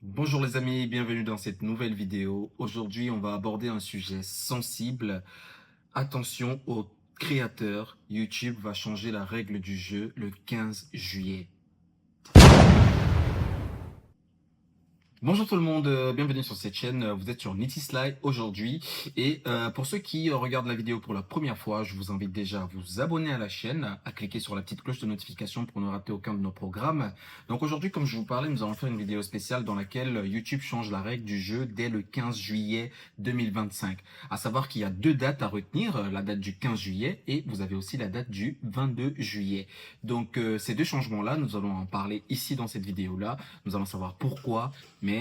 Bonjour les amis, bienvenue dans cette nouvelle vidéo. Aujourd'hui, on va aborder un sujet sensible. Attention aux créateurs, YouTube va changer la règle du jeu le 15 juillet. Bonjour tout le monde, bienvenue sur cette chaîne. Vous êtes sur Nitisly aujourd'hui et pour ceux qui regardent la vidéo pour la première fois, je vous invite déjà à vous abonner à la chaîne, à cliquer sur la petite cloche de notification pour ne rater aucun de nos programmes. Donc aujourd'hui, comme je vous parlais, nous allons faire une vidéo spéciale dans laquelle YouTube change la règle du jeu dès le 15 juillet 2025. À savoir qu'il y a deux dates à retenir, la date du 15 juillet et vous avez aussi la date du 22 juillet. Donc ces deux changements-là, nous allons en parler ici dans cette vidéo-là. Nous allons savoir pourquoi, mais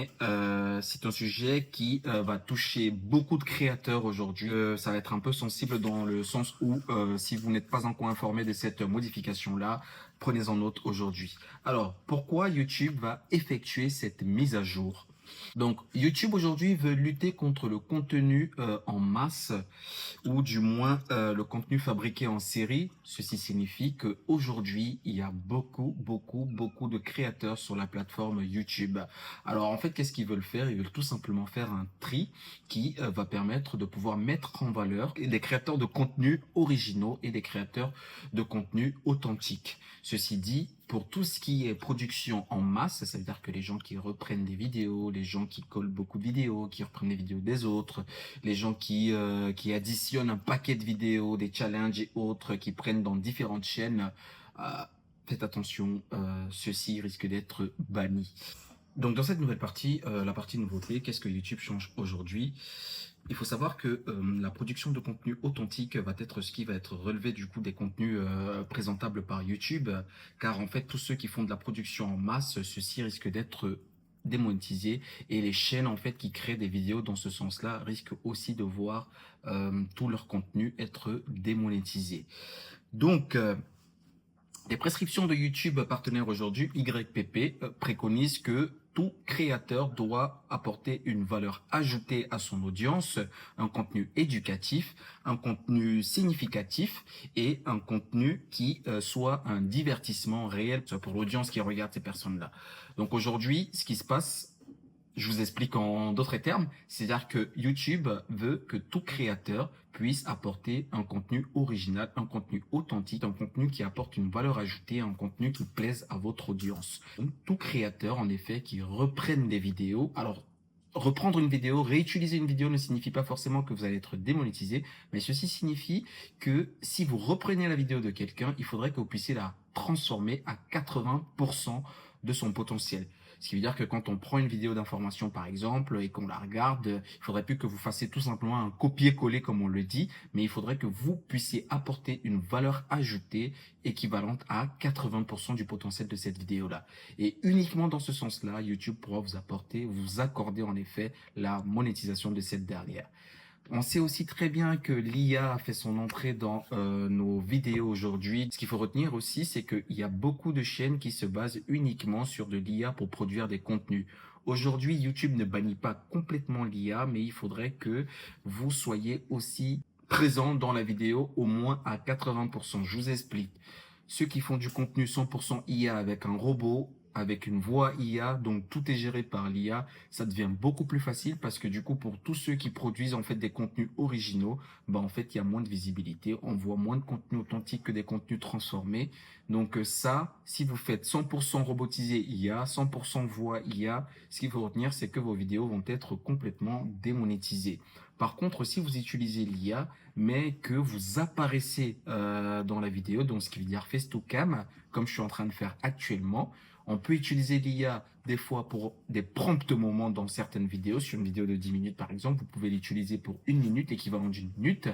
c'est un sujet qui va toucher beaucoup de créateurs aujourd'hui. Ça va être un peu sensible dans le sens où si vous n'êtes pas encore informé de cette modification-là, prenez-en note aujourd'hui. Alors, pourquoi YouTube va effectuer cette mise à jour? Donc, YouTube aujourd'hui veut lutter contre le contenu en masse ou du moins le contenu fabriqué en série. Ceci signifie qu'aujourd'hui, il y a beaucoup de créateurs sur la plateforme YouTube. Alors en fait, qu'est-ce qu'ils veulent faire? Ils veulent tout simplement faire un tri qui va permettre de pouvoir mettre en valeur des créateurs de contenu originaux et des créateurs de contenu authentiques. Ceci dit, pour tout ce qui est production en masse, ça veut dire que les gens qui reprennent des vidéos, les gens qui collent beaucoup de vidéos, qui reprennent les vidéos des autres, les gens qui additionnent un paquet de vidéos, des challenges et autres, qui prennent dans différentes chaînes, faites attention, ceci risque d'être banni. Donc dans cette nouvelle partie, la partie nouveauté, qu'est-ce que YouTube change aujourd'hui? Il faut savoir que la production de contenu authentique va être ce qui va être relevé du coup des contenus présentables par YouTube, car en fait tous ceux qui font de la production en masse, ceux-ci risquent d'être démonétisés et les chaînes en fait qui créent des vidéos dans ce sens-là risquent aussi de voir tout leur contenu être démonétisé. Donc les prescriptions de YouTube partenaire aujourd'hui, YPP, préconisent que tout créateur doit apporter une valeur ajoutée à son audience, un contenu éducatif, un contenu significatif et un contenu qui soit un divertissement réel pour l'audience qui regarde ces personnes-là. Donc aujourd'hui, ce qui se passe, je vous explique en d'autres termes, c'est-à-dire que YouTube veut que tout créateur puisse apporter un contenu original, un contenu authentique, un contenu qui apporte une valeur ajoutée, un contenu qui plaise à votre audience. Donc, tout créateur, en effet, qui reprenne des vidéos, alors reprendre une vidéo, réutiliser une vidéo ne signifie pas forcément que vous allez être démonétisé, mais ceci signifie que si vous reprenez la vidéo de quelqu'un, il faudrait que vous puissiez la transformer à 80% de son potentiel. Ce qui veut dire que quand on prend une vidéo d'information par exemple et qu'on la regarde, il faudrait plus que vous fassiez tout simplement un copier-coller comme on le dit, mais il faudrait que vous puissiez apporter une valeur ajoutée équivalente à 80% du potentiel de cette vidéo-là. Et uniquement dans ce sens-là, YouTube pourra vous apporter, vous accorder en effet la monétisation de cette dernière. On sait aussi très bien que l'IA a fait son entrée dans nos vidéos aujourd'hui. Ce qu'il faut retenir aussi, c'est qu'il y a beaucoup de chaînes qui se basent uniquement sur de l'IA pour produire des contenus. Aujourd'hui, YouTube ne bannit pas complètement l'IA, mais il faudrait que vous soyez aussi présent dans la vidéo au moins à 80%. Je vous explique. Ceux qui font du contenu 100% IA avec un robot, avec une voix IA, donc tout est géré par l'IA, ça devient beaucoup plus facile parce que du coup, pour tous ceux qui produisent en fait des contenus originaux, bah en fait, il y a moins de visibilité, on voit moins de contenus authentiques que des contenus transformés. Donc ça, si vous faites 100% robotisé IA, 100% voix IA, ce qu'il faut retenir, c'est que vos vidéos vont être complètement démonétisées. Par contre, si vous utilisez l'IA, mais que vous apparaissez dans la vidéo, donc ce qui veut dire face to cam, comme je suis en train de faire actuellement, on peut utiliser l'IA des fois pour des prompts moments dans certaines vidéos. Sur une vidéo de 10 minutes par exemple, vous pouvez l'utiliser pour 1 minute, l'équivalent d'une minute.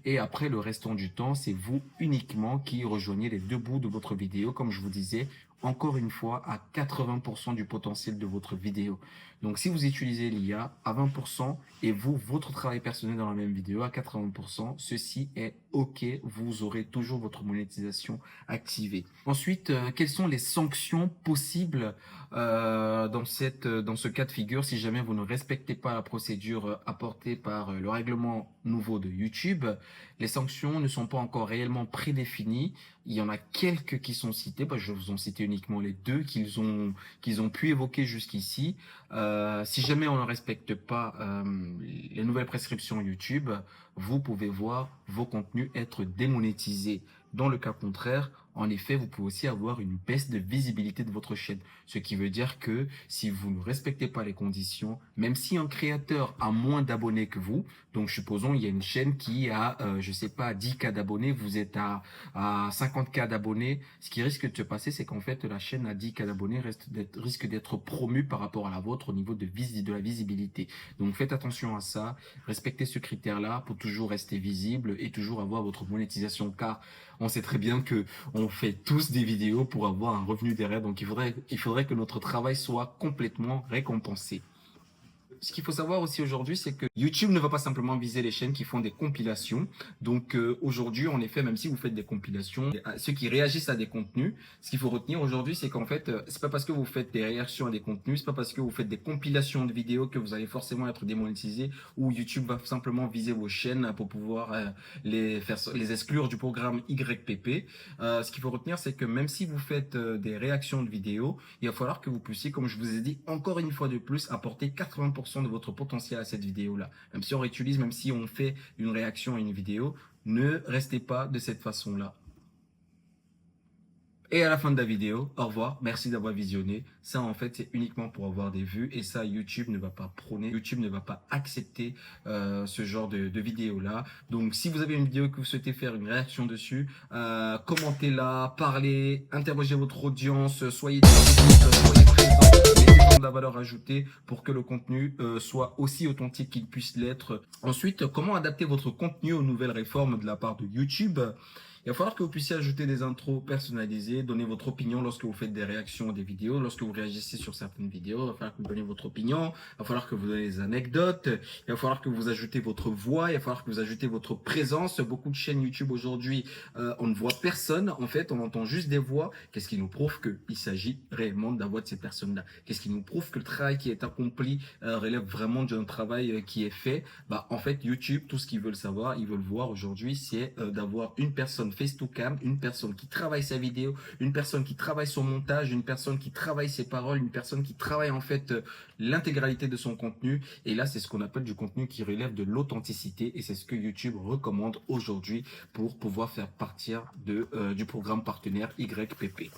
Et après, le restant du temps, c'est vous uniquement qui rejoignez les deux bouts de votre vidéo, comme je vous disais, encore une fois, à 80% du potentiel de votre vidéo. Donc, si vous utilisez l'IA à 20% et vous, votre travail personnel dans la même vidéo à 80%, ceci est OK. Vous aurez toujours votre monétisation activée. Ensuite, quelles sont les sanctions possibles dans ce cas de figure si jamais vous ne respectez pas la procédure apportée par le règlement nouveau de YouTube? Les sanctions ne sont pas encore réellement prédéfinies. Il y en a quelques qui sont citées. Je vais vous en citer uniquement les deux qu'ils ont pu évoquer jusqu'ici. Si jamais on ne respecte pas les nouvelles prescriptions YouTube, vous pouvez voir vos contenus être démonétisés. Dans le cas contraire, en effet, vous pouvez aussi avoir une baisse de visibilité de votre chaîne. Ce qui veut dire que si vous ne respectez pas les conditions, même si un créateur a moins d'abonnés que vous, donc supposons il y a une chaîne qui a, je sais pas, 10K d'abonnés, vous êtes à 50K d'abonnés, ce qui risque de se passer, c'est qu'en fait la chaîne à 10K d'abonnés risque d'être promue par rapport à la vôtre au niveau de la visibilité. Donc faites attention à ça, respectez ce critère-là pour toujours rester visible et toujours avoir votre monétisation, car on sait très bien que on fait tous des vidéos pour avoir un revenu derrière, donc il faudrait que notre travail soit complètement récompensé. Ce qu'il faut savoir aussi aujourd'hui, c'est que YouTube ne va pas simplement viser les chaînes qui font des compilations. Donc aujourd'hui, en effet, même si vous faites des compilations, ceux qui réagissent à des contenus, ce qu'il faut retenir aujourd'hui, c'est qu'en fait, c'est pas parce que vous faites des réactions à des contenus, c'est pas parce que vous faites des compilations de vidéos que vous allez forcément être démonétisé, ou YouTube va simplement viser vos chaînes pour pouvoir les exclure du programme YPP. Ce qu'il faut retenir, c'est que même si vous faites des réactions de vidéos, il va falloir que vous puissiez, comme je vous ai dit, encore une fois de plus, apporter 80% de votre potentiel à cette vidéo-là. Même si on réutilise, même si on fait une réaction à une vidéo, ne restez pas de cette façon-là. Et à la fin de la vidéo, au revoir, merci d'avoir visionné. Ça, en fait, c'est uniquement pour avoir des vues. Et ça, YouTube ne va pas prôner, YouTube ne va pas accepter ce genre de vidéo-là. Donc, si vous avez une vidéo que vous souhaitez faire une réaction dessus, commentez-la, parlez, interrogez votre audience, soyez disponible, soyez présent, mettez de la valeur ajoutée pour que le contenu soit aussi authentique qu'il puisse l'être. Ensuite, comment adapter votre contenu aux nouvelles réformes de la part de YouTube ? Il va falloir que vous puissiez ajouter des intros personnalisées, donner votre opinion lorsque vous faites des réactions à des vidéos, lorsque vous réagissez sur certaines vidéos. Il va falloir que vous donniez votre opinion, il va falloir que vous donnez des anecdotes, il va falloir que vous ajoutez votre voix, il va falloir que vous ajoutez votre présence. Beaucoup de chaînes YouTube aujourd'hui, on ne voit personne, en fait, on entend juste des voix. Qu'est-ce qui nous prouve qu'il s'agit réellement de la voix de ces personnes-là? Qu'est-ce qui nous prouve que le travail qui est accompli relève vraiment d'un travail qui est fait? En fait, YouTube, tout ce qu'ils veulent savoir, ils veulent voir aujourd'hui, c'est d'avoir une personne face to cam, une personne qui travaille sa vidéo, une personne qui travaille son montage, une personne qui travaille ses paroles, une personne qui travaille en fait l'intégralité de son contenu. Et là, c'est ce qu'on appelle du contenu qui relève de l'authenticité, et c'est ce que YouTube recommande aujourd'hui pour pouvoir faire partir du programme partenaire YPP.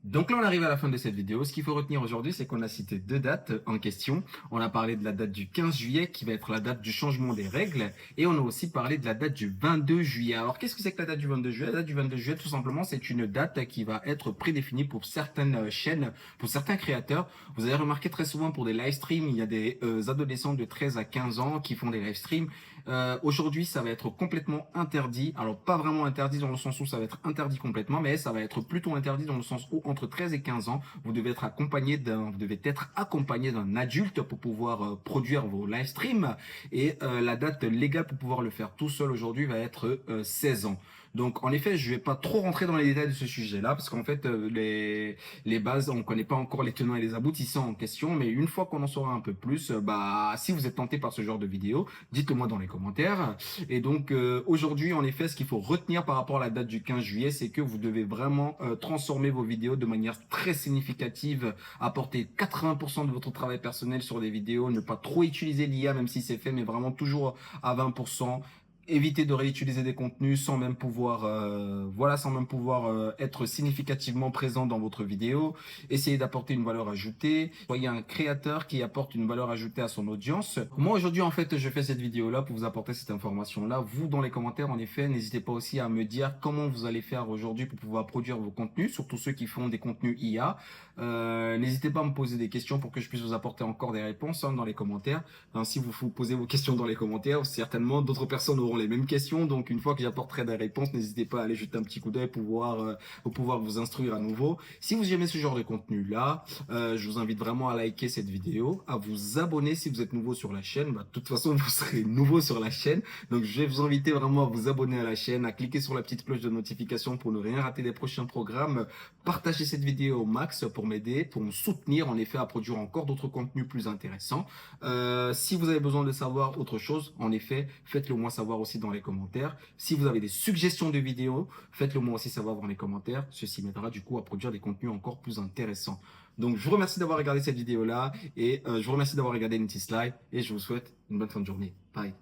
Donc là, on arrive à la fin de cette vidéo. Ce qu'il faut retenir aujourd'hui, c'est qu'on a cité deux dates en question. On a parlé de la date du 15 juillet, qui va être la date du changement des règles. Et on a aussi parlé de la date du 22 juillet. Alors, qu'est-ce que c'est que la date du 22 juillet? La date du 22 juillet, tout simplement, c'est une date qui va être prédéfinie pour certaines chaînes, pour certains créateurs. Vous avez remarqué très souvent pour des live streams, il y a des adolescents de 13 à 15 ans qui font des live streams. Aujourd'hui, ça va être complètement interdit. Alors, pas vraiment interdit dans le sens où ça va être interdit complètement, mais ça va être plutôt interdit dans le sens où entre 13 et 15 ans, vous devez être accompagné d'un adulte pour pouvoir produire vos live streams. Et la date légale pour pouvoir le faire tout seul aujourd'hui va être 16 ans. Donc, en effet, je vais pas trop rentrer dans les détails de ce sujet-là, parce qu'en fait, les bases, on connaît pas encore les tenants et les aboutissants en question, mais une fois qu'on en saura un peu plus, si vous êtes tenté par ce genre de vidéo, dites-le moi dans les commentaires. Et donc, aujourd'hui, en effet, ce qu'il faut retenir par rapport à la date du 15 juillet, c'est que vous devez vraiment transformer vos vidéos de manière très significative, apporter 80% de votre travail personnel sur des vidéos, ne pas trop utiliser l'IA, même si c'est fait, mais vraiment toujours à 20%. Éviter de réutiliser des contenus sans même pouvoir, être significativement présent dans votre vidéo. Essayez d'apporter une valeur ajoutée. Soyez un créateur qui apporte une valeur ajoutée à son audience. Moi, aujourd'hui, en fait, je fais cette vidéo-là pour vous apporter cette information-là. Vous, dans les commentaires, en effet, n'hésitez pas aussi à me dire comment vous allez faire aujourd'hui pour pouvoir produire vos contenus, surtout ceux qui font des contenus IA. N'hésitez pas à me poser des questions pour que je puisse vous apporter encore des réponses dans les commentaires. Si vous posez vos questions dans les commentaires, certainement d'autres personnes auront les mêmes questions. Donc, une fois que j'apporterai des réponses, n'hésitez pas à aller jeter un petit coup d'œil pour pouvoir vous instruire à nouveau. Si vous aimez ce genre de contenu-là, je vous invite vraiment à liker cette vidéo, à vous abonner si vous êtes nouveau sur la chaîne. De toute façon, vous serez nouveau sur la chaîne. Donc, je vais vous inviter vraiment à vous abonner à la chaîne, à cliquer sur la petite cloche de notification pour ne rien rater des prochains programmes. Partagez cette vidéo au max pour m'aider, pour me soutenir en effet à produire encore d'autres contenus plus intéressants. Si vous avez besoin de savoir autre chose, en effet, faites-le moi savoir aussi aussi dans les commentaires. Si vous avez des suggestions de vidéos, faites-le moi aussi savoir dans les commentaires. Ceci m'aidera du coup à produire des contenus encore plus intéressants. Donc, je vous remercie d'avoir regardé cette vidéo-là et je vous remercie d'avoir regardé Nitty Slide et je vous souhaite une bonne fin de journée. Bye.